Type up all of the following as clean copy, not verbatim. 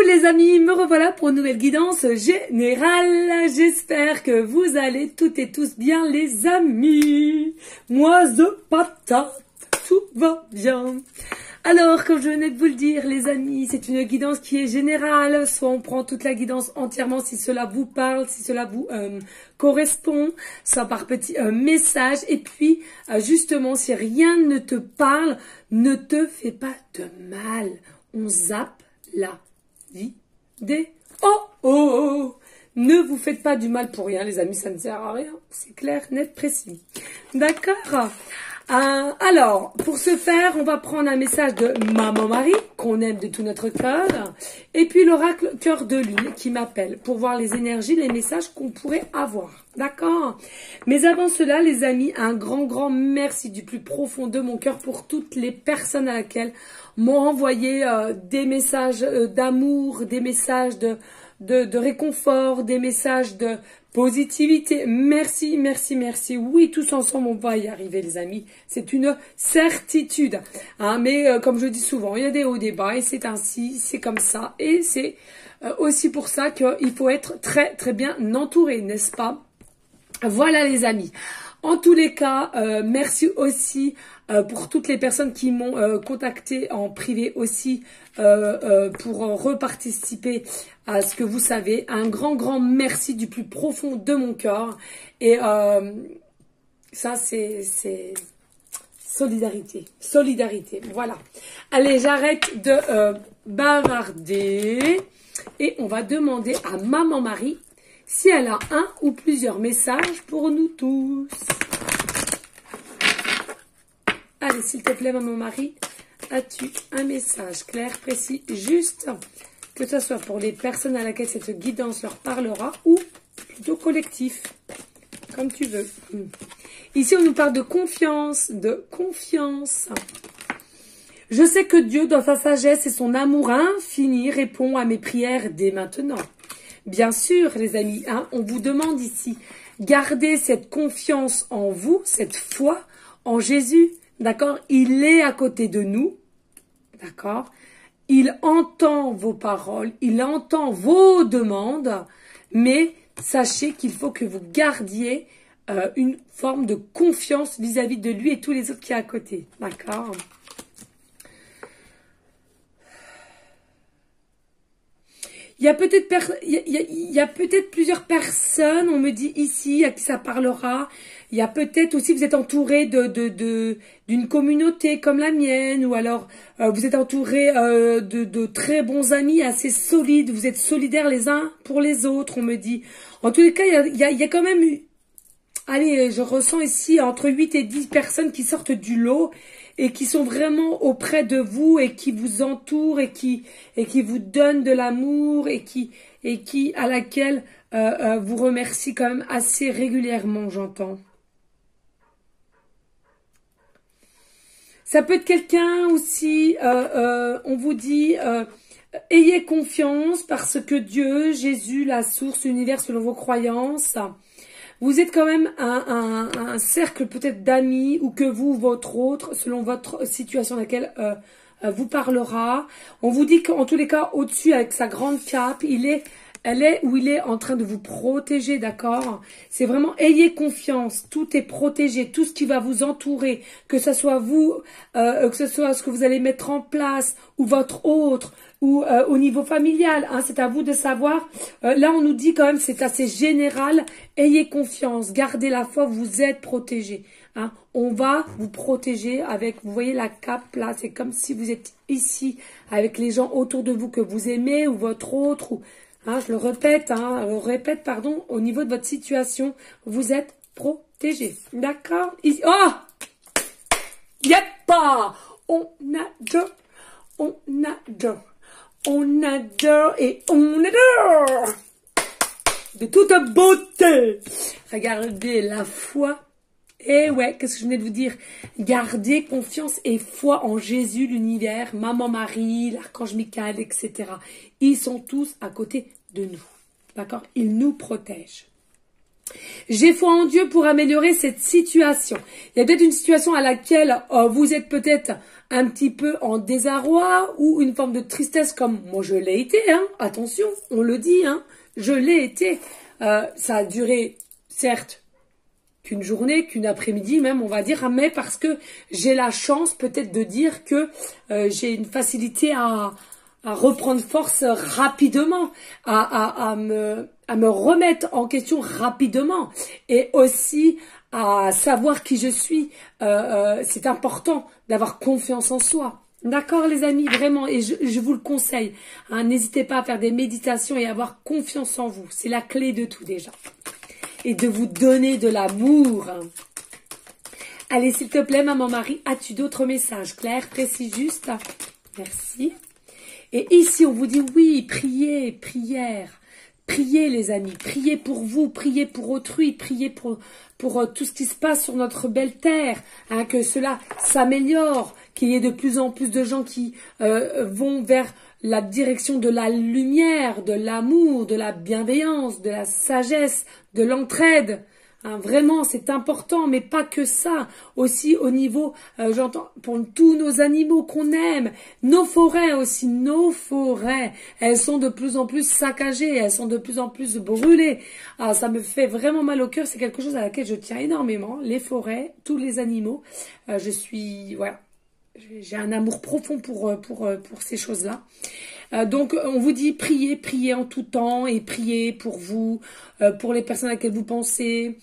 les amis, me revoilà pour une nouvelle guidance générale. J'espère que vous allez toutes et tous bien les amis. Moi de patate, tout va bien. Alors, comme je venais de vous le dire les amis, c'est une guidance qui est générale. Soit on prend toute la guidance entièrement si cela vous parle, si cela vous correspond, soit par petits messages. Et puis, justement, si rien ne te parle, ne te fais pas de mal. On zappe la vidéo. Oh, ne vous faites pas du mal pour rien, les amis, ça ne sert à rien. C'est clair, net, précis. D'accord. Alors, pour ce faire, on va prendre un message de Maman Marie, qu'on aime de tout notre cœur, et puis l'oracle Cœur de Lune qui m'appelle pour voir les énergies, les messages qu'on pourrait avoir. D'accord? Mais avant cela, les amis, un grand merci du plus profond de mon cœur pour toutes les personnes à laquelle m'ont envoyé des messages d'amour, des messages de réconfort, des messages de positivité. Merci. Oui, tous ensemble, on va y arriver, les amis. C'est une certitude. Mais comme je dis souvent, il y a des hauts, des bas, et c'est ainsi, c'est comme ça. Et c'est aussi pour ça qu'il faut être très bien entouré, n'est-ce pas? Voilà, les amis. En tous les cas, merci aussi pour toutes les personnes qui m'ont contacté en privé aussi pour reparticiper à ce que vous savez. Un grand merci du plus profond de mon cœur. Et ça, c'est solidarité. Voilà. Allez, j'arrête de bavarder. Et on va demander à Maman Marie si elle a un ou plusieurs messages pour nous tous. Allez, s'il te plaît, Maman Marie, as-tu un message clair, précis, juste, que ce soit pour les personnes à laquelle cette guidance leur parlera ou plutôt collectif, comme tu veux. Ici, on nous parle de confiance, Je sais que Dieu, dans sa sagesse et son amour infini, répond à mes prières dès maintenant. Bien sûr, les amis, on vous demande ici, gardez cette confiance en vous, cette foi en Jésus, d'accord? Il est à côté de nous, d'accord? Il entend vos paroles, il entend vos demandes, mais sachez qu'il faut que vous gardiez une forme de confiance vis-à-vis de lui et tous les autres qui sont à côté, d'accord? Il y a peut-être plusieurs personnes, on me dit ici, à qui ça parlera. Il y a peut-être aussi, vous êtes entouré d'une communauté comme la mienne, ou alors vous êtes entouré de très bons amis assez solides. Vous êtes solidaires les uns pour les autres, on me dit. En tous les cas, il y a quand même eu, allez, je ressens ici entre 8 et 10 personnes qui sortent du lot et qui sont vraiment auprès de vous et qui vous entourent et qui vous donnent de l'amour et qui à laquelle vous remercie quand même assez régulièrement, j'entends. Ça peut être quelqu'un aussi, on vous dit, ayez confiance parce que Dieu, Jésus, la source, l'univers selon vos croyances, vous êtes quand même un cercle peut-être d'amis ou que vous, votre autre, selon votre situation dans laquelle vous parlera. On vous dit qu'en tous les cas, au-dessus, avec sa grande cape, elle est où il est en train de vous protéger, d'accord? C'est vraiment, ayez confiance, tout est protégé, tout ce qui va vous entourer, que ce soit vous, que ce soit ce que vous allez mettre en place, ou votre autre, ou au niveau familial, c'est à vous de savoir. Là, on nous dit quand même, c'est assez général, ayez confiance, gardez la foi, vous êtes protégés. On va vous protéger avec, vous voyez la cape là, c'est comme si vous êtes ici, avec les gens autour de vous que vous aimez, ou votre autre, ou... je le répète, pardon, au niveau de votre situation, vous êtes protégé. D'accord? Oh! Yep! On adore et on adore! De toute beauté! Regardez la foi. Et ouais, qu'est-ce que je venais de vous dire? Gardez confiance et foi en Jésus, l'univers, Maman Marie, l'archange Michael, etc. Ils sont tous à côté de nous. D'accord? Ils nous protègent. J'ai foi en Dieu pour améliorer cette situation. Il y a peut-être une situation à laquelle vous êtes peut-être un petit peu en désarroi ou une forme de tristesse comme moi je l'ai été. Hein. Attention, on le dit, hein, je l'ai été. Ça a duré, certes, qu'une journée, qu'une après-midi même, on va dire, mais parce que j'ai la chance peut-être de dire que j'ai une facilité à reprendre force rapidement, à me remettre en question rapidement et aussi à savoir qui je suis. C'est important d'avoir confiance en soi. D'accord les amis, vraiment, et je vous le conseille. Hein, n'hésitez pas à faire des méditations et à avoir confiance en vous. C'est la clé de tout déjà. Et de vous donner de l'amour. Allez, s'il te plaît, maman Marie, as-tu d'autres messages clairs, précis, justes? Merci. Et ici, on vous dit oui, priez, prière. Priez les amis, priez pour vous, priez pour autrui, priez pour tout ce qui se passe sur notre belle terre, hein, que cela s'améliore, qu'il y ait de plus en plus de gens qui vont vers la direction de la lumière, de l'amour, de la bienveillance, de la sagesse, de l'entraide. Hein, vraiment, c'est important, mais pas que ça. Aussi au niveau, j'entends, pour tous nos animaux qu'on aime, nos forêts aussi, nos forêts, elles sont de plus en plus saccagées, elles sont de plus en plus brûlées. Ah, ça me fait vraiment mal au cœur, c'est quelque chose à laquelle je tiens énormément. Les forêts, tous les animaux, voilà, j'ai un amour profond pour ces choses-là. Donc, on vous dit priez, priez en tout temps et priez pour vous, pour les personnes à laquelle vous pensez,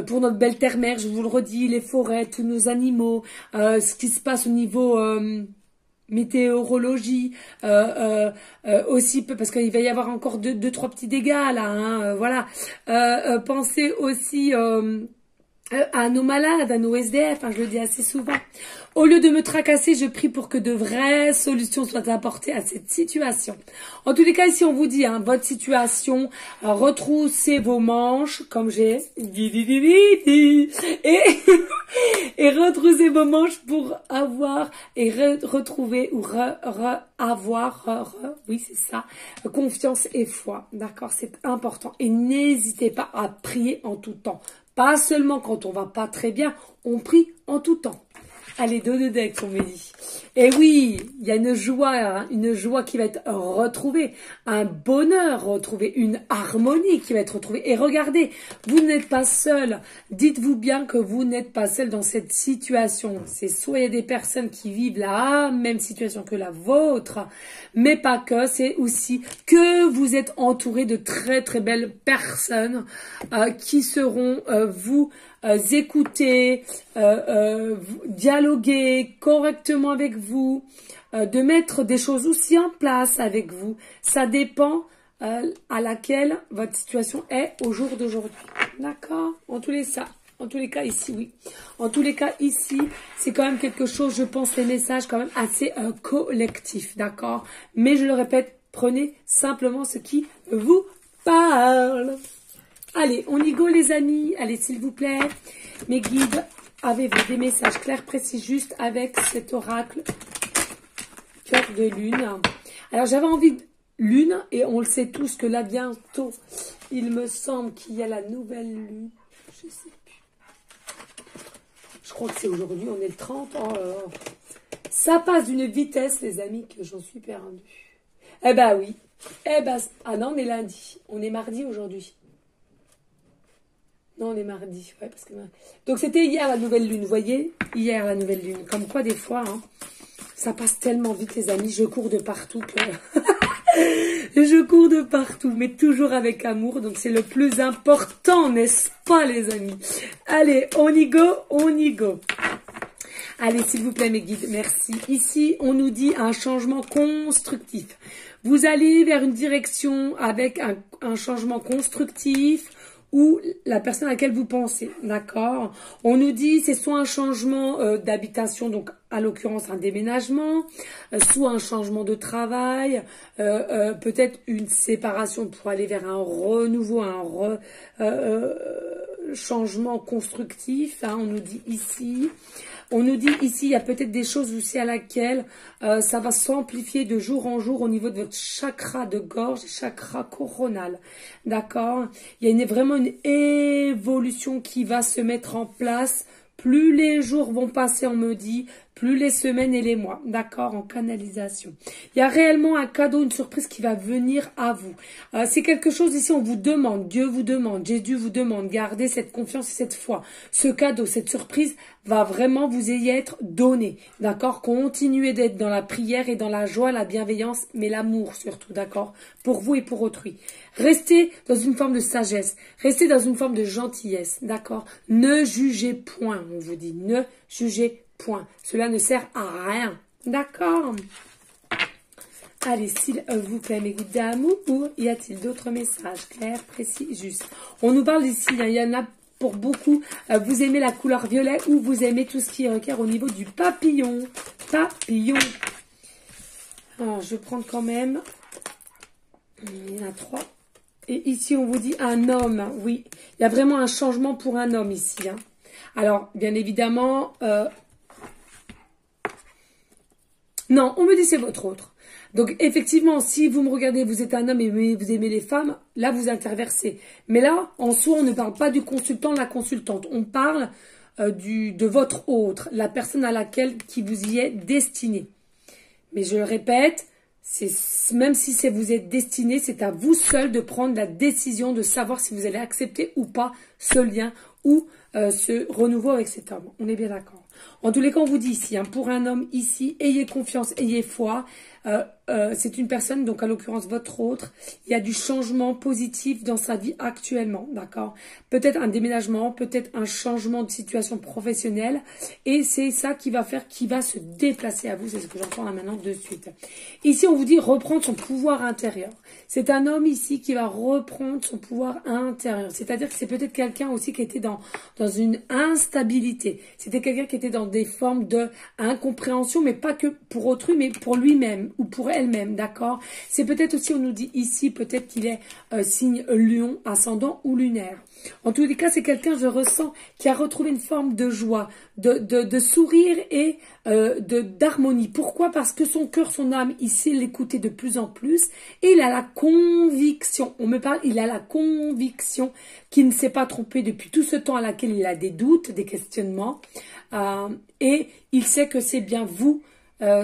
pour notre belle terre-mère, je vous le redis, les forêts, tous nos animaux, ce qui se passe au niveau météorologie, aussi, parce qu'il va y avoir encore deux, trois petits dégâts là, hein, voilà. Pensez aussi à nos malades, à nos SDF, hein, je le dis assez souvent. Au lieu de me tracasser, je prie pour que de vraies solutions soient apportées à cette situation. En tous les cas, ici, on vous dit, hein, votre situation, retroussez vos manches, comme j'ai, et retroussez vos manches pour avoir et retrouver ou avoir, oui, c'est ça, confiance et foi. D'accord, c'est important. Et n'hésitez pas à prier en tout temps. Pas seulement quand on va pas très bien, on prie en tout temps. Allez, deux decks, on me dit. Et oui, il y a une joie qui va être retrouvée, un bonheur retrouvé, une harmonie qui va être retrouvée. Et regardez, vous n'êtes pas seul. Dites-vous bien que vous n'êtes pas seul dans cette situation. C'est soit il y a des personnes qui vivent la même situation que la vôtre, mais pas que. C'est aussi que vous êtes entouré de très très belles personnes qui seront vous écouter, dialoguer correctement avec vous, de mettre des choses aussi en place avec vous. Ça dépend à laquelle votre situation est au jour d'aujourd'hui. D'accord? En tous les cas ici, oui. En tous les cas ici, c'est quand même quelque chose, je pense, les messages quand même assez collectifs. D'accord? Mais je le répète, prenez simplement ce qui vous parle. Allez, on y go les amis. Allez, s'il vous plaît. Mes guides, avez-vous des messages clairs, précis, justes avec cet oracle cœur de lune? Alors, j'avais envie de lune, et on le sait tous que là, bientôt, il me semble qu'il y a la nouvelle lune. Je sais plus. Je crois que c'est aujourd'hui, on est le 30. Oh, ça passe d'une vitesse, les amis, que j'en suis perdue. Eh ben oui. Eh ben, ah non, on est lundi. On est mardi aujourd'hui. Non, on est mardi, ouais, parce que... Donc, c'était hier la nouvelle lune, vous voyez? Hier la nouvelle lune. Comme quoi, des fois, hein, ça passe tellement vite, les amis. Je cours de partout que... Je cours de partout, mais toujours avec amour. Donc, c'est le plus important, n'est-ce pas, les amis? Allez, on y go, on y go. Allez, s'il vous plaît, mes guides, merci. Ici, on nous dit un changement constructif. Vous allez vers une direction avec un changement constructif, ou la personne à laquelle vous pensez, d'accord? On nous dit c'est soit un changement d'habitation, donc à l'occurrence un déménagement, soit un changement de travail, peut-être une séparation pour aller vers un renouveau, changement constructif, hein, on nous dit ici. On nous dit ici, il y a peut-être des choses aussi à laquelle ça va s'amplifier de jour en jour au niveau de votre chakra de gorge, chakra coronal. D'accord? Il y a vraiment une évolution qui va se mettre en place. Plus les jours vont passer, on me dit, plus les semaines et les mois, d'accord, en canalisation. Il y a réellement un cadeau, une surprise qui va venir à vous. C'est quelque chose ici, on vous demande, Dieu vous demande, Jésus vous demande, gardez cette confiance et cette foi. Ce cadeau, cette surprise va vraiment vous y être donné, d'accord. Continuez d'être dans la prière et dans la joie, la bienveillance, mais l'amour surtout, d'accord, pour vous et pour autrui. Restez dans une forme de sagesse, restez dans une forme de gentillesse, d'accord. Ne jugez point, on vous dit, ne jugez point. Cela ne sert à rien, d'accord. Allez, s'il vous plaît, mes guides d'amour, y a-t-il d'autres messages clairs, précis, justes? On nous parle ici, il y en a pour beaucoup, vous aimez la couleur violet ou vous aimez tout ce qui requiert au niveau du papillon. Papillon. Alors, je vais prendre quand même, il y en a 3. Et ici, on vous dit un homme, oui. Il y a vraiment un changement pour un homme ici. Hein. Alors, bien évidemment, non, on me dit c'est votre autre. Donc, effectivement, si vous me regardez, vous êtes un homme et vous aimez les femmes, là, vous interversez. Mais là, en soi, on ne parle pas du consultant, de la consultante. On parle de votre autre, la personne à laquelle qui vous y est destiné. Mais je le répète, même si vous êtes destiné, c'est à vous seul de prendre la décision de savoir si vous allez accepter ou pas ce lien ou ce renouveau avec cet homme. On est bien d'accord. En tous les cas, on vous dit ici, hein, pour un homme ici, ayez confiance, ayez foi. C'est une personne, donc à l'occurrence votre autre, il y a du changement positif dans sa vie actuellement, d'accord? Peut-être un déménagement, peut-être un changement de situation professionnelle, et c'est ça qui va faire, qui va se déplacer à vous, c'est ce que j'entends là maintenant de suite. Ici, on vous dit reprendre son pouvoir intérieur. C'est un homme ici qui va reprendre son pouvoir intérieur, c'est-à-dire que c'est peut-être quelqu'un aussi qui était dans une instabilité, c'était quelqu'un qui était dans des formes de incompréhension, mais pas que pour autrui, mais pour lui-même ou pour elle-même, d'accord? C'est peut-être aussi, on nous dit ici, peut-être qu'il est signe lion, ascendant ou lunaire. En tous les cas, c'est quelqu'un, je ressens, qui a retrouvé une forme de joie, de sourire et d'harmonie. Pourquoi? Parce que son cœur, son âme, il sait l'écouter de plus en plus et il a la conviction, on me parle, il a la conviction qu'il ne s'est pas trompé depuis tout ce temps à laquelle il a des doutes, des questionnements et il sait que c'est bien vous,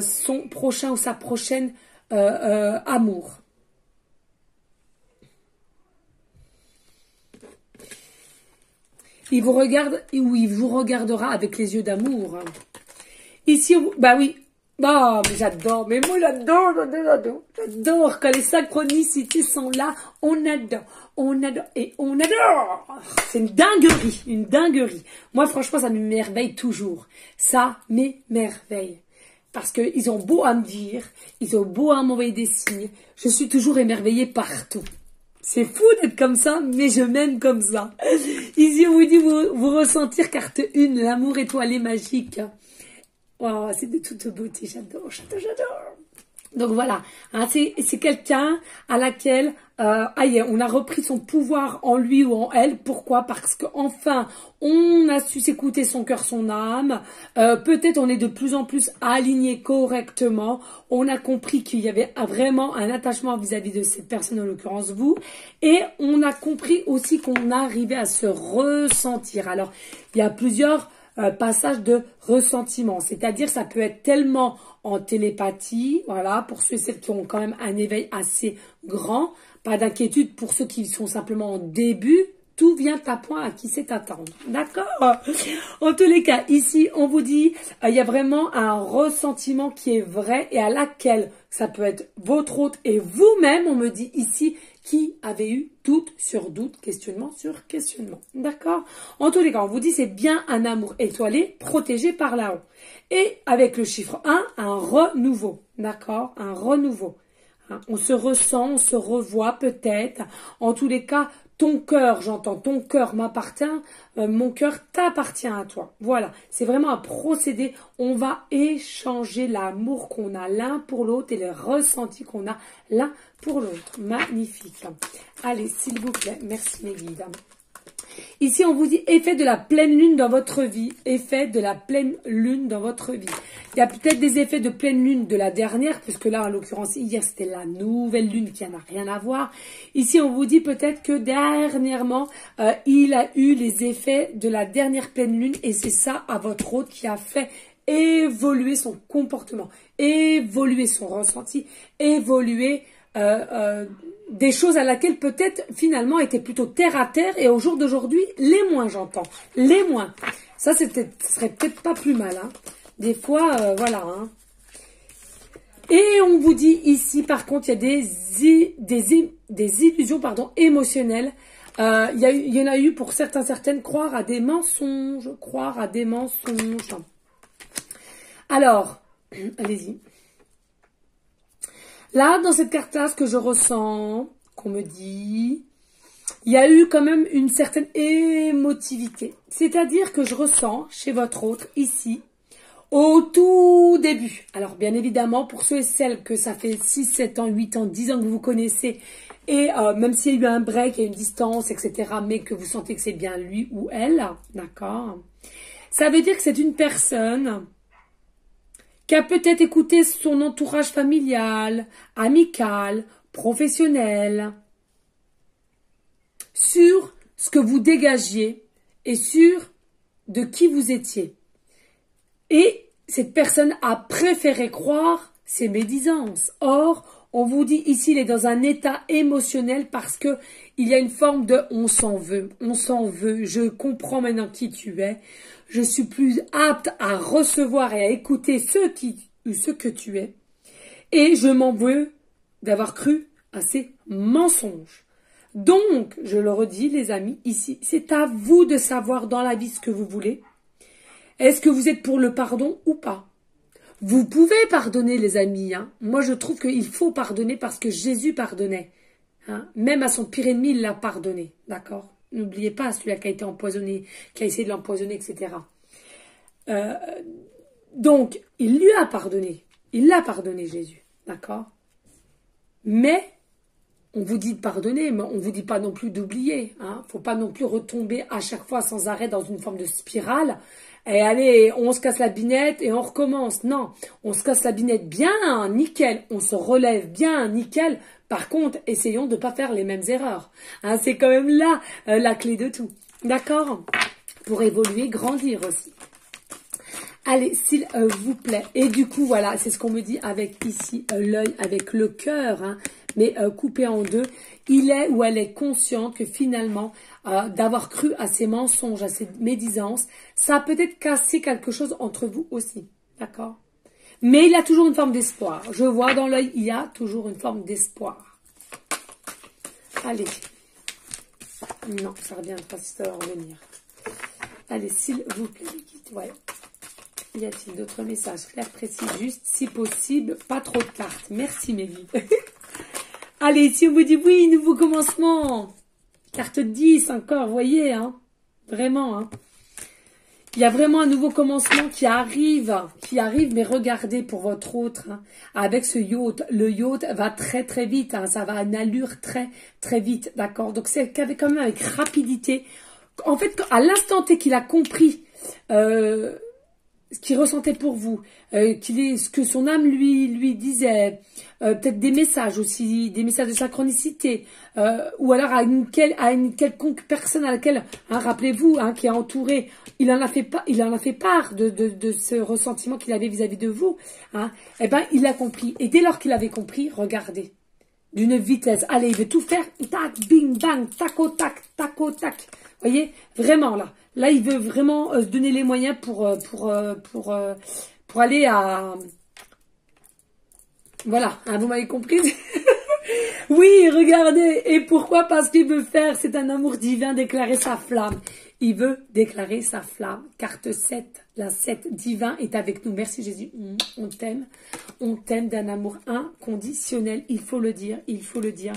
son prochain ou sa prochaine amour. Il vous regarde ou il vous regardera avec les yeux d'amour. Ici, bah oui, bah mais j'adore, mais moi j'adore quand les synchronicités sont là, on adore et on adore. C'est une dinguerie. Moi franchement ça m'émerveille toujours, ça m'émerveille. Parce qu'ils ont beau à me dire, ils ont beau à m'envoyer des signes, je suis toujours émerveillée partout. C'est fou d'être comme ça, mais je m'aime comme ça. Ici, on vous dit vous ressentir carte 1, l'amour étoilé magique. Wow, c'est de toute beauté, j'adore. Donc voilà, hein, c'est quelqu'un à laquelle on a repris son pouvoir en lui ou en elle. Pourquoi? Parce qu'enfin, on a su s'écouter son cœur, son âme. Peut-être on est de plus en plus aligné correctement. On a compris qu'il y avait vraiment un attachement vis-à-vis de cette personne, en l'occurrence vous. Et on a compris aussi qu'on arrivait à se ressentir. Alors, il y a plusieurs passage de ressentiment, c'est-à-dire ça peut être tellement en télépathie, voilà, pour ceux et celles qui ont quand même un éveil assez grand, pas d'inquiétude pour ceux qui sont simplement en début, tout vient à point à qui sait attendre, d'accord? En tous les cas, ici, on vous dit, il y a vraiment un ressentiment qui est vrai et à laquelle ça peut être votre hôte et vous-même, on me dit ici, qui avait eu doute sur doute, questionnement sur questionnement. D'accord? En tous les cas, on vous dit c'est bien un amour étoilé, protégé par là-haut. Et avec le chiffre 1, un renouveau. D'accord? Un renouveau. Hein? On se ressent, on se revoit peut-être. En tous les cas, ton cœur, j'entends, ton cœur m'appartient, mon cœur t'appartient à toi. Voilà, c'est vraiment un procédé. On va échanger l'amour qu'on a l'un pour l'autre et les ressentis qu'on a l'un pour l'autre. Magnifique. Allez, s'il vous plaît, merci mes guides. Ici, on vous dit effet de la pleine lune dans votre vie. Effet de la pleine lune dans votre vie. Il y a peut-être des effets de pleine lune de la dernière, puisque là, en l'occurrence, hier, c'était la nouvelle lune qui n'a rien à voir. Ici, on vous dit peut-être que dernièrement, il a eu les effets de la dernière pleine lune, et c'est ça, à votre hôte, qui a fait évoluer son comportement, évoluer son ressenti, évoluer des choses à laquelle peut-être finalement étaient plutôt terre à terre, et au jour d'aujourd'hui, les moins, j'entends, les moins. Ça, ce serait peut-être pas plus mal, hein. Des fois, voilà, hein. Et on vous dit ici, par contre, il y a des illusions, pardon, émotionnelles. Il y en a eu pour certaines, croire à des mensonges, Alors, allez-y. Là, dans cette carte-là, ce que je ressens, qu'on me dit, il y a eu quand même une certaine émotivité. C'est-à-dire que je ressens chez votre autre, ici, au tout début. Alors, bien évidemment, pour ceux et celles que ça fait 6, 7 ans, 8 ans, 10 ans que vous connaissez, et même s'il y a eu un break, il y a une distance, etc., mais que vous sentez que c'est bien lui ou elle, d'accord? Ça veut dire que c'est une personne qui a peut-être écouté son entourage familial, amical, professionnel, sur ce que vous dégagiez et sur de qui vous étiez. Et cette personne a préféré croire ses médisances. Or, on vous dit ici, il est dans un état émotionnel parce que il y a une forme de « on s'en veut, je comprends maintenant qui tu es, je suis plus apte à recevoir et à écouter ce que tu es, et je m'en veux d'avoir cru à ces mensonges. » Donc, je le redis les amis, ici, c'est à vous de savoir dans la vie ce que vous voulez. Est-ce que vous êtes pour le pardon ou pas? Vous pouvez pardonner les amis, hein. Moi je trouve qu'il faut pardonner parce que Jésus pardonnait. Hein. Même à son pire ennemi, il l'a pardonné, d'accord? N'oubliez pas celui-là qui a été empoisonné, qui a essayé de l'empoisonner, etc. Donc, il lui a pardonné. Il l'a pardonné, Jésus, d'accord? Mais, on vous dit de pardonner, mais on ne vous dit pas non plus d'oublier. Hein. Faut pas non plus retomber à chaque fois sans arrêt dans une forme de spirale. Et allez, on se casse la binette et on recommence. Non, on se casse la binette bien, nickel. On se relève bien, nickel. Par contre, essayons de ne pas faire les mêmes erreurs. Hein, c'est quand même là la clé de tout. D'accord? Pour évoluer, grandir aussi. Allez, s'il vous plaît. Et du coup, voilà, c'est ce qu'on me dit avec ici l'œil, avec le cœur, hein, mais coupé en deux. Il est ou elle est consciente que finalement, d'avoir cru à ces mensonges, à ces médisances, ça a peut-être cassé quelque chose entre vous aussi. D'accord? Mais il y a toujours une forme d'espoir. Je vois dans l'œil, il y a toujours une forme d'espoir. Allez. Non, ça reviendra si ça va revenir. Allez, s'il vous plaît. Ouais. Y a-t-il d'autres messages clairs, précis, juste, si possible, pas trop de cartes. Merci, mes vies. Allez, si on vous dit oui, nouveau commencement. Carte 10 encore, vous voyez, hein. Vraiment, hein. Il y a vraiment un nouveau commencement qui arrive, mais regardez pour votre autre, hein, avec ce yacht. Le yacht va très très vite, hein, ça va à une allure très très vite, d'accord? Donc c'est quand même avec rapidité. En fait, à l'instant T qu'il a compris ce qu'il ressentait pour vous, ce que son âme lui disait, peut-être des messages aussi, des messages de synchronicité, ou alors à une quelconque personne à laquelle, hein, rappelez-vous, hein, qui est entouré, il en a fait part de ce ressentiment qu'il avait vis-à-vis de vous, hein, eh ben il l'a compris. Et dès lors qu'il avait compris, regardez, d'une vitesse, allez, il veut tout faire, tac, bing, bang, tac, tac, voyez, vraiment là. Là, il veut vraiment se donner les moyens pour aller à... Voilà, hein, vous m'avez compris. Oui, regardez. Et pourquoi? Parce qu'il veut faire, c'est un amour divin, déclarer sa flamme. Il veut déclarer sa flamme. Carte 7, la 7 divin est avec nous. Merci Jésus, on t'aime. On t'aime d'un amour inconditionnel, il faut le dire, il faut le dire.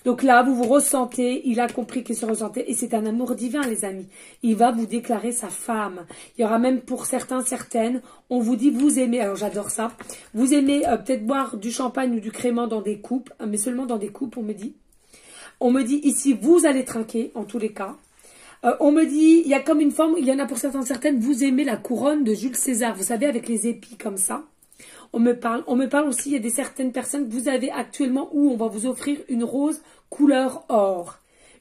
Donc là, vous vous ressentez, il a compris qu'il se ressentait, et c'est un amour divin, les amis. Il va vous déclarer sa femme. Il y aura même pour certains, certaines, on vous dit, vous aimez, alors j'adore ça, vous aimez peut-être boire du champagne ou du crément dans des coupes, mais seulement dans des coupes, on me dit. On me dit ici, vous allez trinquer, en tous les cas. On me dit, il y a comme une forme, il y en a pour certaines, vous aimez la couronne de Jules César, vous savez, avec les épis comme ça. On me parle aussi, il y a certaines personnes que vous avez actuellement où on va vous offrir une rose couleur or.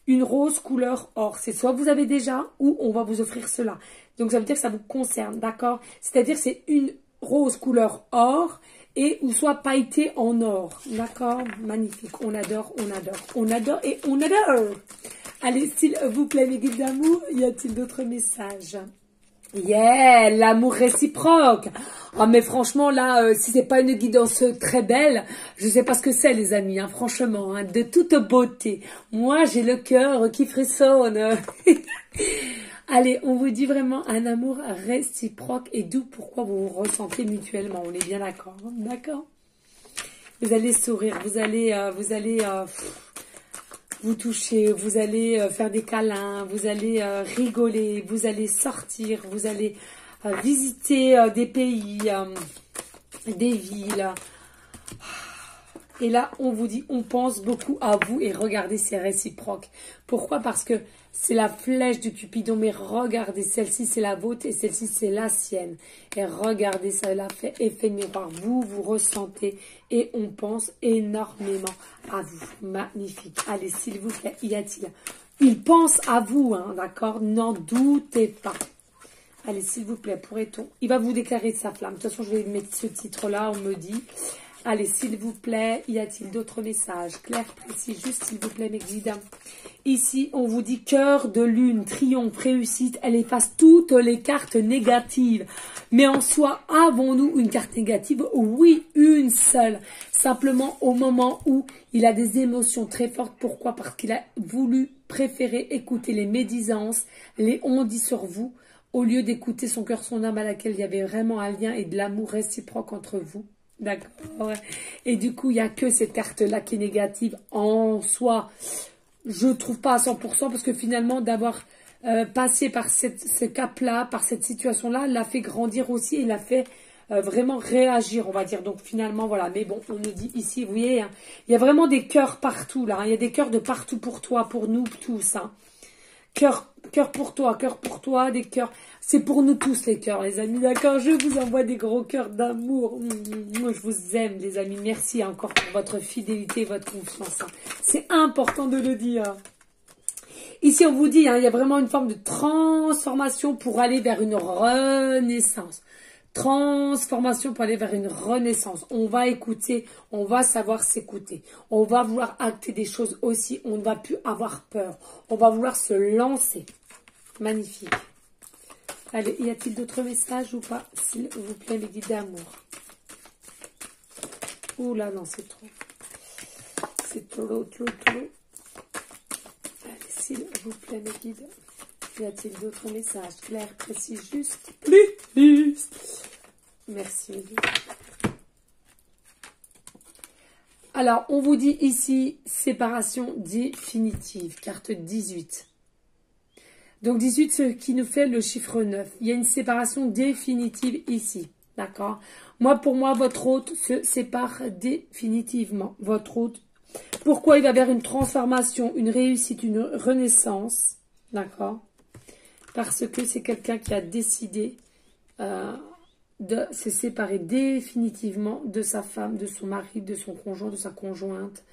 Une rose couleur or. C'est soit vous avez déjà ou on va vous offrir cela. Donc ça veut dire que ça vous concerne, d'accord? C'est-à-dire c'est une rose couleur or et ou soit pailleté en or. D'accord? Magnifique. On adore, on adore, on adore et on adore. Allez, s'il vous plaît, mes guides d'amour, y a-t-il d'autres messages? Yeah, l'amour réciproque. Oh, mais franchement, là, si c'est pas une guidance très belle, je sais pas ce que c'est, les amis, hein, franchement, hein, de toute beauté. Moi, j'ai le cœur qui frissonne. Allez, on vous dit vraiment un amour réciproque et d'où pourquoi vous vous ressentez mutuellement. On est bien d'accord, hein, d'accord? Vous allez sourire, vous allez vous toucher, vous allez faire des câlins, vous allez rigoler, vous allez sortir, vous allez visiter des pays, des villes. Et là, on vous dit, on pense beaucoup à vous et regardez, c'est réciproque. Pourquoi? Parce que c'est la flèche du Cupidon, mais regardez, celle-ci c'est la vôtre et celle-ci c'est la sienne. Et regardez, ça l'a fait effet miroir. Vous, vous ressentez et on pense énormément à vous. Magnifique. Allez, s'il vous plaît, y a-t-il? Il pense à vous, hein, d'accord? N'en doutez pas. Allez, s'il vous plaît, pourrait-on? Il va vous déclarer de sa flamme. De toute façon, je vais mettre ce titre-là, on me dit. Allez, s'il vous plaît, y a-t-il d'autres messages? Clair, précis, juste, s'il vous plaît, mes guides. Ici, on vous dit cœur de lune, triomphe, réussite. Elle efface toutes les cartes négatives. Mais en soi, avons-nous une carte négative? Oui, une seule. Simplement, au moment où il a des émotions très fortes. Pourquoi? Parce qu'il a voulu préférer écouter les médisances, les on-dit sur vous, au lieu d'écouter son cœur, son âme à laquelle il y avait vraiment un lien et de l'amour réciproque entre vous. D'accord. Et du coup, il n'y a que cette carte-là qui est négative en soi. Je ne trouve pas à 100% parce que finalement, d'avoir passé par ce cap-là, par cette situation-là, l'a fait grandir aussi et l'a fait vraiment réagir, on va dire. Donc finalement, voilà. Mais bon, on nous dit ici, vous voyez, hein, il y a vraiment des cœurs partout, là. Hein, il y a des cœurs de partout pour toi, pour nous tous. Hein. Cœur pour toi, des cœurs. C'est pour nous tous les cœurs, les amis, d'accord? Je vous envoie des gros cœurs d'amour. Moi, je vous aime, les amis. Merci encore pour votre fidélité, votre confiance. Hein. C'est important de le dire. Ici, on vous dit, hein, il y a vraiment une forme de transformation pour aller vers une renaissance. Transformation pour aller vers une renaissance. On va écouter, on va savoir s'écouter. On va vouloir acter des choses aussi. On ne va plus avoir peur. On va vouloir se lancer. Magnifique. Allez, y a-t-il d'autres messages ou pas? S'il vous plaît, mes guides d'amour. Ouh là, non, c'est trop. C'est trop. Allez, s'il vous plaît, mes guides. Y a-t-il d'autres messages? Clair, précis, juste. Plus. Merci, mes guides. Alors, on vous dit ici, séparation définitive. Carte 18. Donc 18, ce qui nous fait le chiffre 9. Il y a une séparation définitive ici. D'accord? Pour moi, votre hôte se sépare définitivement. Votre hôte. Pourquoi il va vers une transformation, une réussite, une renaissance? D'accord? Parce que c'est quelqu'un qui a décidé de se séparer définitivement de sa femme, de son mari, de son conjoint, de sa conjointe.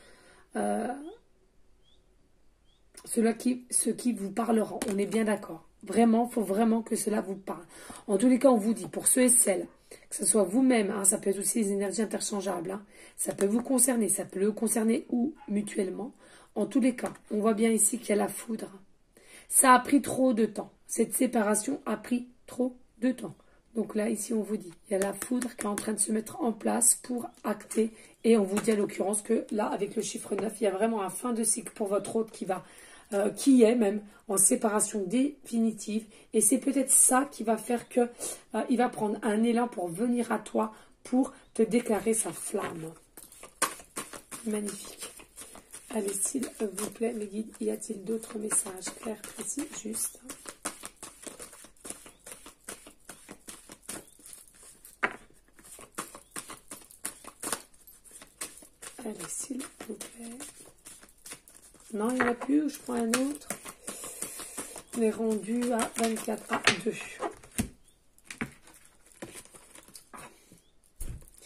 Ce qui vous parlera, on est bien d'accord. Vraiment, il faut vraiment que cela vous parle. En tous les cas, on vous dit, pour ceux et celles, que ce soit vous-même, hein, ça peut être aussi les énergies interchangeables, hein, ça peut vous concerner, ça peut le concerner ou mutuellement. En tous les cas, on voit bien ici qu'il y a la foudre. Ça a pris trop de temps. Cette séparation a pris trop de temps. Donc là, ici, on vous dit, il y a la foudre qui est en train de se mettre en place pour acter. Et on vous dit à l'occurrence que là, avec le chiffre 9, il y a vraiment un fin de cycle pour votre hôte qui est même en séparation définitive. Et c'est peut-être ça qui va faire que il va prendre un élan pour venir à toi, pour te déclarer sa flamme. Magnifique. Allez, s'il vous plaît, mes guides, y a-t-il d'autres messages clairs, précis, juste? Allez, s'il vous plaît. Non, il n'y en a plus, je prends un autre. On est rendu à 24 à 2.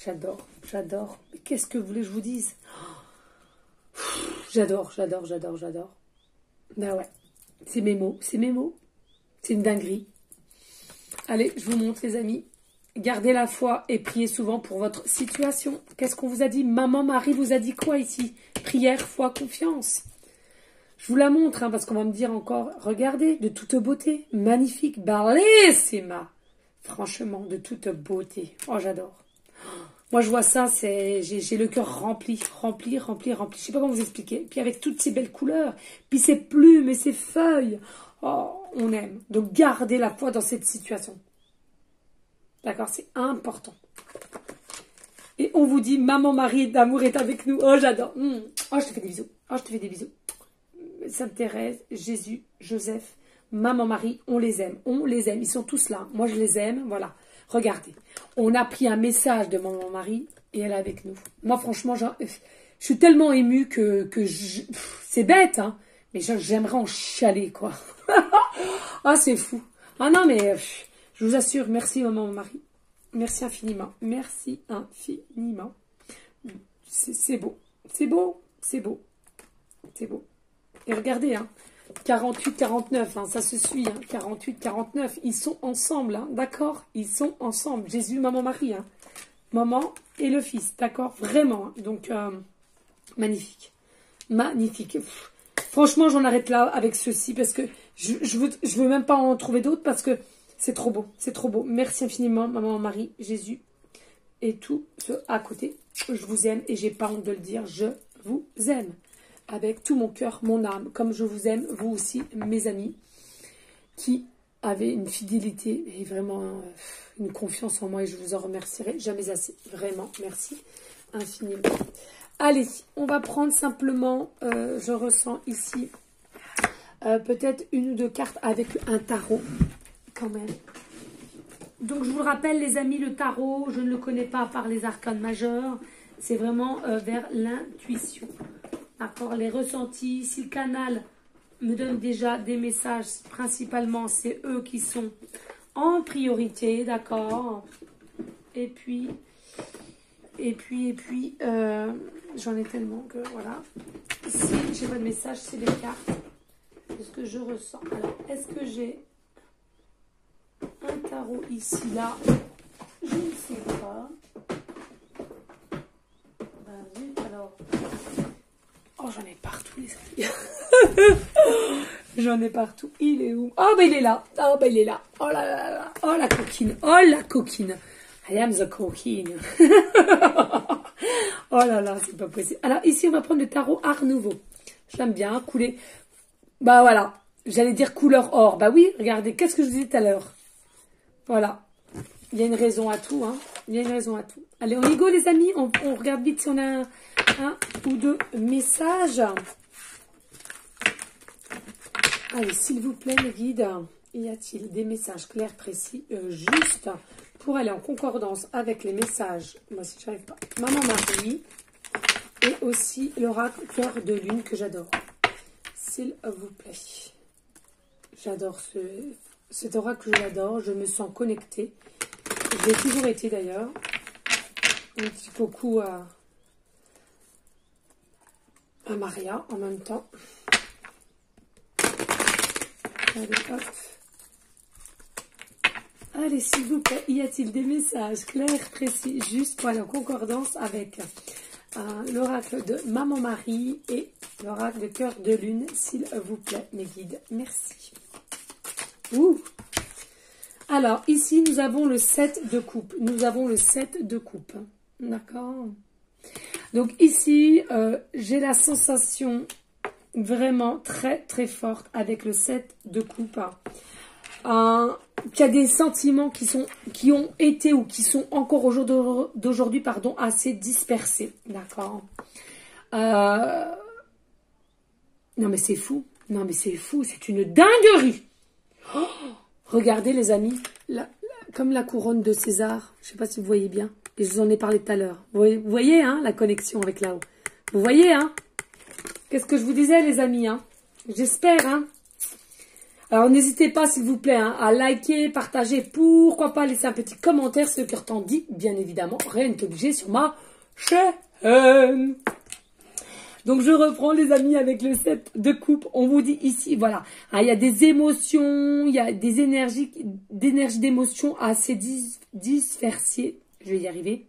J'adore, j'adore. Mais qu'est-ce que vous voulez que je vous dise? J'adore, j'adore, j'adore, j'adore. Ben ouais, c'est mes mots, c'est mes mots. C'est une dinguerie. Allez, je vous montre les amis. Gardez la foi et priez souvent pour votre situation. Qu'est-ce qu'on vous a dit? Maman Marie vous a dit quoi ici? Prière, foi, confiance. Je vous la montre, hein, parce qu'on va me dire encore, regardez, de toute beauté, magnifique, bellissima. Franchement, de toute beauté. Oh, j'adore. Moi, je vois ça, j'ai le cœur rempli, rempli, rempli, rempli. Je sais pas comment vous expliquer. Puis avec toutes ces belles couleurs, puis ces plumes et ces feuilles. Oh, on aime. Donc, gardez la foi dans cette situation. D'accord, c'est important. Et on vous dit, Maman Marie d'amour est avec nous. Oh, j'adore. Oh, je te fais des bisous. Oh, je te fais des bisous. Sainte Thérèse, Jésus, Joseph, Maman Marie, on les aime. On les aime. Ils sont tous là. Moi, je les aime. Voilà. Regardez. On a pris un message de Maman Marie et elle est avec nous. Moi, franchement, je suis tellement émue que c'est bête, hein. Mais j'aimerais en chialer, quoi. Ah, c'est fou. Ah non, mais je vous assure, merci Maman Marie. Merci infiniment. Merci infiniment. C'est beau. C'est beau. C'est beau. C'est beau. Et regardez, hein. 48, 49, hein, ça se suit, hein, 48, 49, ils sont ensemble, hein, d'accord? Ils sont ensemble, Jésus, Maman Marie, hein, maman et le fils, d'accord? Vraiment, hein, donc, magnifique, magnifique. Pff, franchement, j'en arrête là avec ceci, parce que je veux même pas en trouver d'autres, parce que c'est trop beau, c'est trop beau. Merci infiniment, Maman Marie, Jésus, et tout ce à côté. Je vous aime, et j'ai pas honte de le dire, je vous aime. Avec tout mon cœur, mon âme, comme je vous aime, vous aussi, mes amis, qui avaient une fidélité et vraiment une confiance en moi, et je vous en remercierai jamais assez. Vraiment, merci infiniment. Allez, on va prendre simplement, je ressens ici, peut-être une ou deux cartes avec un tarot, quand même. Donc, je vous le rappelle, les amis, le tarot, je ne le connais pas à part les arcanes majeures. C'est vraiment vers l'intuition. D'accord, les ressentis, si le canal me donne déjà des messages, principalement, c'est eux qui sont en priorité, d'accord. Et puis, j'en ai tellement que, voilà. Si j'ai pas de message, c'est les cartes de ce que je ressens. Alors, est-ce que j'ai un tarot ici, là? Je ne sais pas. Vas-y, alors... Oh, j'en ai partout, les amis. J'en ai partout. Il est où? Oh, ben il est là. Oh, ben il est là. Oh là là là. Oh, la coquine. Oh, la coquine. I am the coquine. Oh là là, c'est pas possible. Alors, ici, on va prendre le tarot Art Nouveau. J'aime bien couler. Bah, voilà. J'allais dire couleur or. Bah oui, regardez. Qu'est-ce que je vous disais tout à l'heure? Voilà. Il y a une raison à tout, hein. Il y a une raison à tout. Allez, on y go, les amis. On regarde vite si on a un ou deux messages. Allez, s'il vous plaît, les guides, y a-t-il des messages clairs, précis, justes pour aller en concordance avec les messages? Moi, si j'arrive pas. Maman Marie et aussi l'oracle cœur de lune que j'adore. S'il vous plaît. J'adore cet oracle que j'adore. Je me sens connectée. Je l'ai toujours été d'ailleurs. Un petit coucou à Maria en même temps. Allez, hop. Allez, s'il vous plaît, y a-t-il des messages clairs, précis, juste pour aller en concordance avec l'oracle de Maman Marie et l'oracle de cœur de lune, s'il vous plaît, mes guides. Merci. Ouh. Alors, ici, nous avons le 7 de coupe. Nous avons le 7 de coupe. D'accord. Donc, ici, j'ai la sensation vraiment très, très forte avec le 7 de coupe. Qu'il y a des sentiments qui ont été ou qui sont encore au jour d'aujourd'hui, pardon, assez dispersés. D'accord. Non, mais c'est fou. Non, mais c'est fou. C'est une dinguerie. Oh, regardez, les amis. Comme la couronne de César. Je ne sais pas si vous voyez bien. Et je vous en ai parlé tout à l'heure. Vous voyez, hein, la connexion avec là-haut. Vous voyez, hein. Qu'est-ce que je vous disais, les amis, hein. J'espère, hein. Alors, n'hésitez pas, s'il vous plaît, hein, à liker, partager, pourquoi pas laisser un petit commentaire, ce que t'en dit, bien évidemment, rien n'est obligé sur ma chaîne. Donc, je reprends, les amis, avec le 7 de coupe. On vous dit ici, voilà, hein, il y a des émotions, il y a des énergies d'émotions assez dispersées. Je vais y arriver.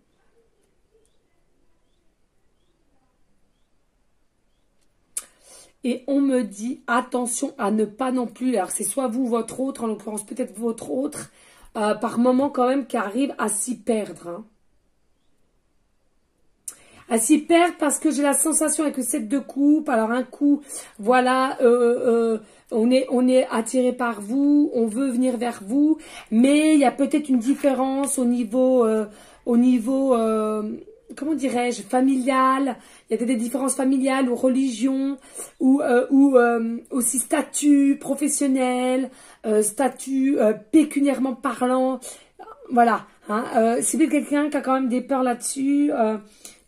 Et on me dit, attention à ne pas non plus, alors c'est soit vous, votre autre, en l'occurrence peut-être votre autre, par moment quand même qui arrive à s'y perdre. Hein. À s'y perdre parce que j'ai la sensation avec le 7 de coupe, alors un coup, voilà, on est attiré par vous, on veut venir vers vous, mais il y a peut-être une différence au niveau comment dirais-je, familial. Il y a des différences familiales ou religion, ou aussi statut professionnel, statut pécuniairement parlant. Voilà. Hein, c'est peut-être quelqu'un qui a quand même des peurs là-dessus.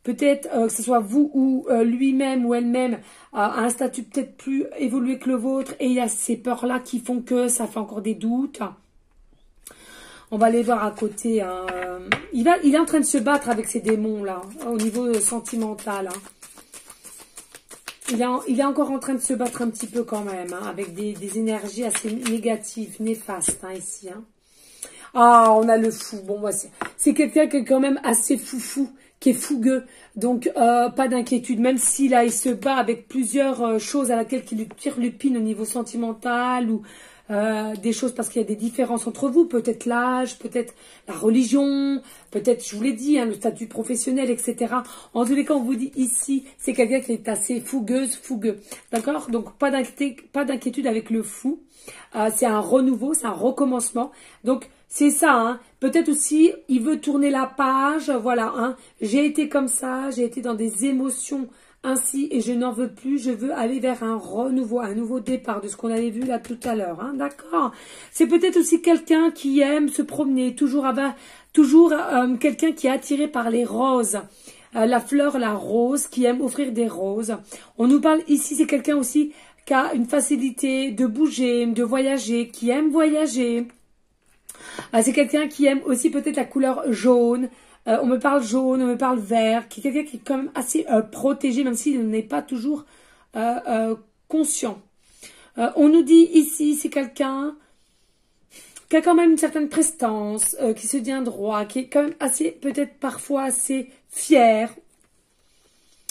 Peut-être que ce soit vous ou lui-même ou elle-même a un statut peut-être plus évolué que le vôtre. Et il y a ces peurs-là qui font que ça fait encore des doutes. On va aller voir à côté. Hein. Il est en train de se battre avec ces démons-là, au niveau sentimental. Hein. Il est encore en train de se battre un petit peu quand même, hein, avec des énergies assez négatives, néfastes, hein, ici. Hein. Ah, on a le fou. Bon, moi, c'est quelqu'un qui est quand même assez foufou, qui est fougueux. Donc, pas d'inquiétude. Même si là, il se bat avec plusieurs choses à laquelle il lui tire l'épine au niveau sentimental ou des choses parce qu'il y a des différences entre vous. Peut-être l'âge, peut-être la religion, peut-être, je vous l'ai dit, hein, le statut professionnel, etc. En tous les cas, on vous dit ici, c'est quelqu'un qui est assez fougueux. D'accord? Donc, pas d'inquiétude avec le fou. C'est un renouveau, c'est un recommencement. Donc, c'est ça, hein. Peut-être aussi, il veut tourner la page, voilà, hein. J'ai été comme ça, j'ai été dans des émotions ainsi et je n'en veux plus, je veux aller vers un renouveau, un nouveau départ de ce qu'on avait vu là tout à l'heure, hein, d'accord. C'est peut-être aussi quelqu'un qui aime se promener, toujours quelqu'un qui est attiré par les roses. La fleur, la rose, qui aime offrir des roses. On nous parle ici, c'est quelqu'un aussi qui a une facilité de bouger, de voyager, qui aime voyager. C'est quelqu'un qui aime aussi peut-être la couleur jaune. On me parle jaune, on me parle vert. Qui est quelqu'un qui est quand même assez protégé, même s'il n'est pas toujours conscient. On nous dit ici, c'est quelqu'un qui a quand même une certaine prestance, qui se tient droit, qui est quand même assez, peut-être parfois assez fier.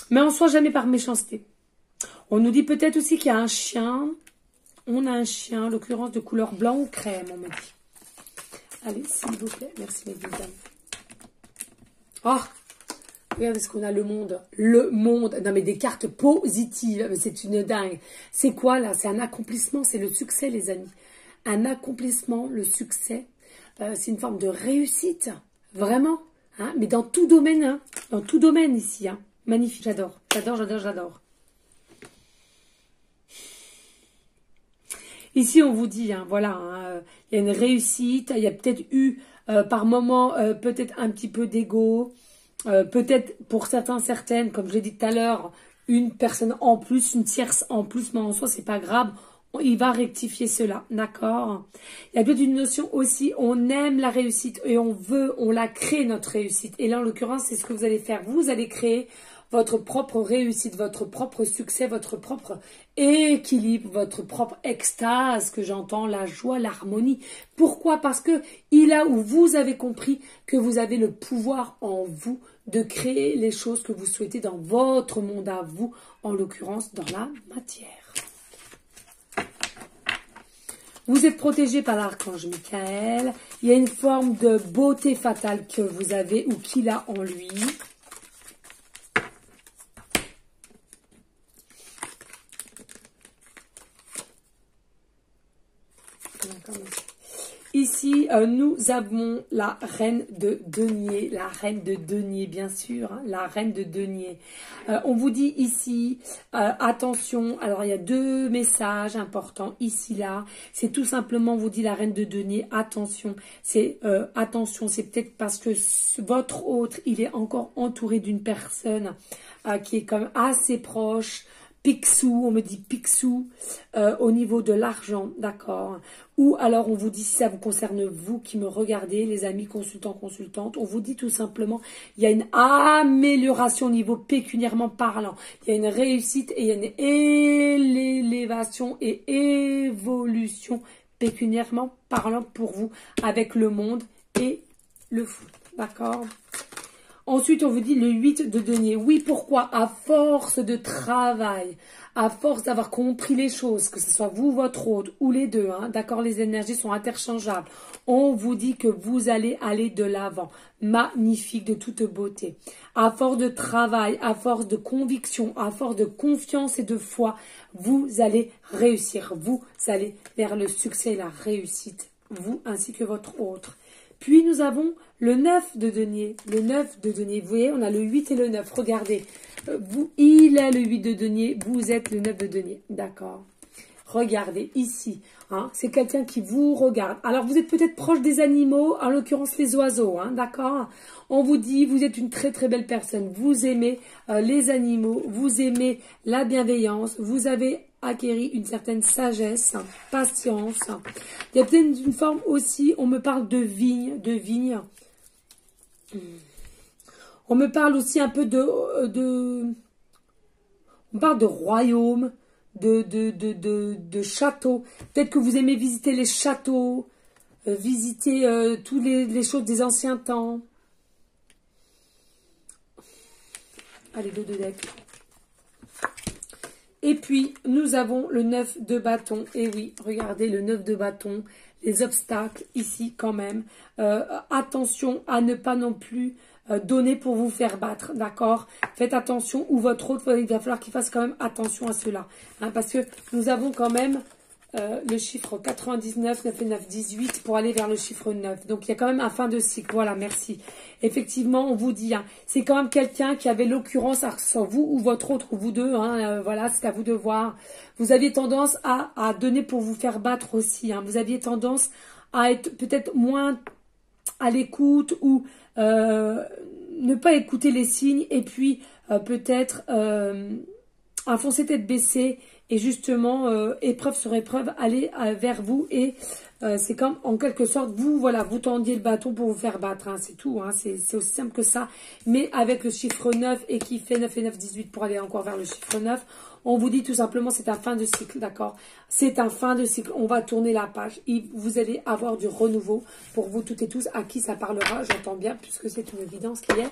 Mais en soi, jamais par méchanceté. On nous dit peut-être aussi qu'il y a un chien. On a un chien, en l'occurrence de couleur blanc ou crème, on me dit. Allez, s'il vous plaît. Merci, mes dames. Oh, regardez ce qu'on a, le monde. Le monde. Non, mais des cartes positives. Mais c'est une dingue. C'est quoi, là? C'est un accomplissement. C'est le succès, les amis. Un accomplissement, le succès. C'est une forme de réussite. Vraiment. Hein, mais dans tout domaine. Hein, dans tout domaine, ici. Hein. Magnifique. J'adore. J'adore. Ici, on vous dit, hein, voilà, hein, il y a une réussite, il y a peut-être eu par moment peut-être un petit peu d'ego, peut-être pour certaines, comme je l'ai dit tout à l'heure, une personne en plus, une tierce en plus, mais en soi, c'est pas grave, il va rectifier cela, d'accord? Il y a peut-être une notion aussi, on aime la réussite et on la crée, notre réussite. Et là, en l'occurrence, c'est ce que vous allez faire, vous allez créer votre propre réussite, votre propre succès, votre propre équilibre, votre propre extase, que j'entends, la joie, l'harmonie. Pourquoi? Parce que il a où vous avez compris que vous avez le pouvoir en vous de créer les choses que vous souhaitez dans votre monde à vous, en l'occurrence dans la matière. Vous êtes protégé par l'archange Michael. Il y a une forme de beauté fatale que vous avez ou qu'il a en lui. Ici, nous avons la reine de denier, bien sûr, hein, la reine de denier. On vous dit ici, attention, alors il y a deux messages importants ici, là. C'est tout simplement, on vous dit la reine de denier, attention. C'est peut-être parce que votre autre, il est encore entouré d'une personne qui est quand même assez proche, Picsou, on me dit Picsou au niveau de l'argent, d'accord. Ou alors on vous dit, si ça vous concerne vous qui me regardez, les amis consultants, consultantes, on vous dit tout simplement, il y a une amélioration au niveau pécuniairement parlant. Il y a une réussite et il y a une élévation et évolution pécuniairement parlant pour vous avec le monde et le foot, d'accord. Ensuite, on vous dit le 8 de denier. Oui, pourquoi? À force de travail, à force d'avoir compris les choses, que ce soit vous, votre hôte ou les deux, hein, d'accord, les énergies sont interchangeables. On vous dit que vous allez aller de l'avant. Magnifique, de toute beauté. À force de travail, à force de conviction, à force de confiance et de foi, vous allez réussir. Vous allez vers le succès et la réussite. Vous ainsi que votre autre. Puis nous avons le 9 de denier. Le 9 de denier. Vous voyez, on a le 8 et le 9. Regardez. Vous, il est le 8 de denier. Vous êtes le 9 de denier. D'accord. Regardez ici. Hein, c'est quelqu'un qui vous regarde. Alors, vous êtes peut-être proche des animaux, en l'occurrence les oiseaux. Hein, d'accord. On vous dit, vous êtes une très très belle personne. Vous aimez les animaux. Vous aimez la bienveillance. Vous avez acquérir une certaine sagesse, patience. Il y a peut-être une forme aussi, on me parle de vigne, On me parle aussi un peu on parle de royaume, de château. Peut-être que vous aimez visiter les châteaux, visiter tous les choses des anciens temps. Allez, deux decks. Et puis, nous avons le 9 de bâton. Et oui, regardez le 9 de bâton. Les obstacles ici quand même. Attention à ne pas non plus donner pour vous faire battre. D'accord? Faites attention. Ou votre autre, il va falloir qu'il fasse quand même attention à cela. Hein, parce que nous avons quand même le chiffre 99, 9 et 9, 18 pour aller vers le chiffre 9. Donc, il y a quand même un fin de cycle. Voilà, merci. Effectivement, on vous dit, hein, c'est quand même quelqu'un qui avait l'occurrence, soit vous ou votre autre, ou vous deux, hein, voilà, c'est à vous de voir. Vous aviez tendance à donner pour vous faire battre aussi. Hein. Vous aviez tendance à être peut-être moins à l'écoute ou ne pas écouter les signes et puis peut-être à foncer tête baissée et justement, épreuve sur épreuve, aller vers vous et c'est comme en quelque sorte, vous, voilà, vous tendiez le bâton pour vous faire battre, hein, c'est tout, hein, c'est aussi simple que ça. Mais avec le chiffre 9 et qui fait 9 et 9, 18 pour aller encore vers le chiffre 9, on vous dit tout simplement c'est un fin de cycle, d'accord? C'est un fin de cycle, on va tourner la page et vous allez avoir du renouveau pour vous toutes et tous à qui ça parlera, j'entends bien, puisque c'est une évidence qui est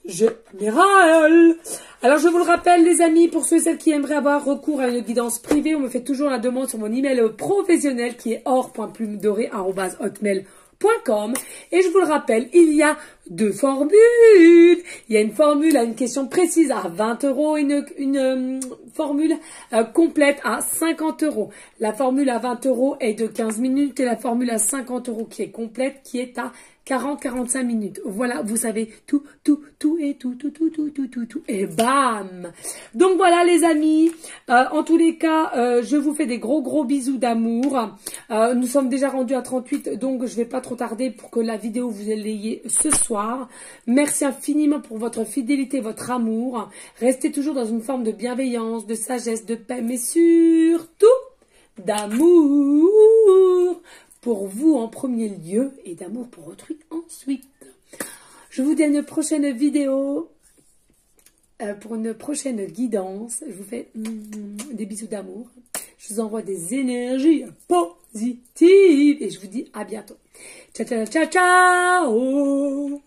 générale. Alors je vous le rappelle les amis, pour ceux et celles qui aimeraient avoir recours à une guidance privée, on me fait toujours la demande sur mon email professionnel qui est or.plumedorée@hotmail.com. Et je vous le rappelle, il y a deux formules. Il y a une formule à une question précise à 20 €, une formule complète à 50 €. La formule à 20 € est de 15 minutes et la formule à 50 € qui est complète, qui est à 40-45 minutes. Voilà, vous savez tout et bam. Donc voilà les amis, en tous les cas, je vous fais des gros bisous d'amour. Nous sommes déjà rendus à 38, donc je vais pas trop tarder pour que la vidéo vous l'ayez ce soir. Merci infiniment pour votre fidélité, votre amour. Restez toujours dans une forme de bienveillance, de sagesse, de paix, mais surtout d'amour. Pour vous en premier lieu et d'amour pour autrui ensuite. Je vous dis à une prochaine vidéo, pour une prochaine guidance. Je vous fais des bisous d'amour. Je vous envoie des énergies positives et je vous dis à bientôt. Ciao, ciao, ciao, ciao.